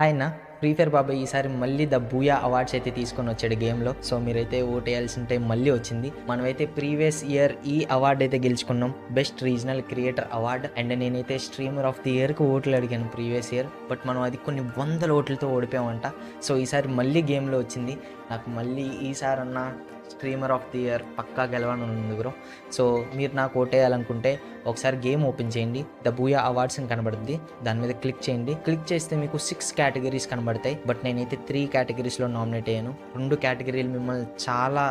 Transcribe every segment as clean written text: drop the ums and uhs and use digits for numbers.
ఆయన free fire బాబాయ్ ఈసారి మళ్ళీ ద బూయా అవార్డ్స్ అయితే తీసుకొని వచ్చాడు గేమ్లో. సో మీరైతే ఓటేయాల్సిన టైం మళ్ళీ వచ్చింది. మనమైతే ప్రీవియస్ ఇయర్ ఈ అవార్డు అయితే గెలుచుకున్నాం, best regional creator award. And నేనైతే స్ట్రీమర్ ఆఫ్ ది ఇయర్కి ఓట్లు అడిగాను ప్రీవియస్ ఇయర్, బట్ మనం అది కొన్ని వందల ఓట్లతో ఓడిపోయామంట. సో ఈసారి మళ్ళీ గేమ్లో వచ్చింది. నాకు మళ్ళీ ఈసారన్న స్ట్రీమర్ ఆఫ్ ది ఇయర్ పక్కా గెలవని ఉంది బ్రో. సో మీరు నాకు ఓటేయాలనుకుంటే ఒకసారి గేమ్ ఓపెన్ చేయండి, ద బూయా అవార్డ్స్ అని కనబడుతుంది, దాని మీద క్లిక్ చేయండి. క్లిక్ చేస్తే మీకు 6 కేటగిరీస్ కనబడతాయి, బట్ నేనైతే 3 కేటగిరీస్లో నామినేట్ అయ్యాను. 2 కేటగిరీలు మిమ్మల్ని చాలా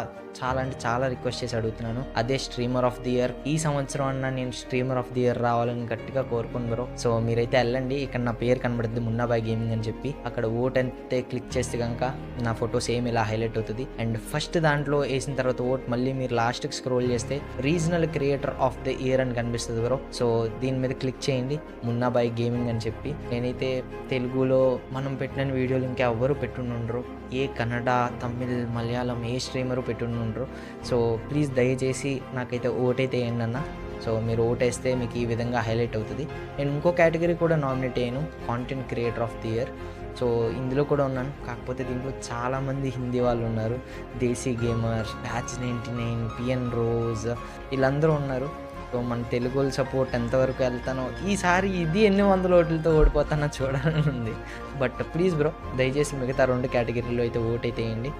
అంటే చాలా రిక్వెస్ట్ చేసి అడుగుతున్నాను, అదే స్ట్రీమర్ ఆఫ్ ది ఇయర్. ఈ సంవత్సరం అన్న నేను స్ట్రీమర్ ఆఫ్ ది ఇయర్ రావాలని గట్టిగా కోరుకుని బ్రో. సో మీరైతే వెళ్ళండి, ఇక్కడ నా పేరు కనబడుతుంది మున్నాబాయ్ గేమింగ్ అని చెప్పి, అక్కడ ఓట్ అంటే క్లిక్ చేస్తే కనుక నా ఫోటో సేమ్ ఇలా హైలైట్ అవుతుంది. అండ్ ఫస్ట్ దాంట్లో వేసిన తర్వాత ఓట్ మళ్ళీ మీరు లాస్ట్కి స్క్రోల్ చేస్తే regional creator of the year అని కనిపిస్తుంది బ్రో. సో దీని మీద క్లిక్ చేయండి, మున్నాబాయ్ గేమింగ్ అని చెప్పి. నేనైతే తెలుగులో మనం పెట్టిన వీడియోలు ఇంకా ఎవ్వరూ పెట్టుండరు, ఏ కన్నడ, తమిళ్, మలయాళం ఏ స్ట్రీమరు పెట్టుండరు. సో ప్లీజ్ దయచేసి నాకైతే ఓటైతే వేయండి అన్న. సో మీరు ఓటేస్తే మీకు ఈ విధంగా హైలైట్ అవుతుంది. నేను ఇంకో కేటగిరీ కూడా నామినేట్ అయ్యాను, content creator of the year. So ఇందులో కూడా ఉన్నాను, కాకపోతే దీంట్లో చాలామంది హిందీ వాళ్ళు ఉన్నారు, దేశీ గేమర్, బ్యాచ్ 99, పిఎన్ రోజ్, వీళ్ళందరూ ఉన్నారు. సో మన తెలుగు సపోర్ట్ ఎంతవరకు వెళ్తానో, ఈసారి ఇది ఎన్ని వందల ఓట్లతో ఓడిపోతానో చూడాలని ఉంది. బట్ ప్లీజ్ బ్రో దయచేసి మిగతా 2 కేటగిరీలో అయితే ఓట్ అయితే వేయండి.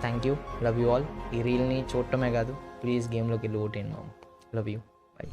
Thank you, love you all. ఈ రీల్ని చూడటమే కాదు, ప్లీజ్ గేమ్లోకి వెళ్ళి ఓట్ వేయండి. Love you, by.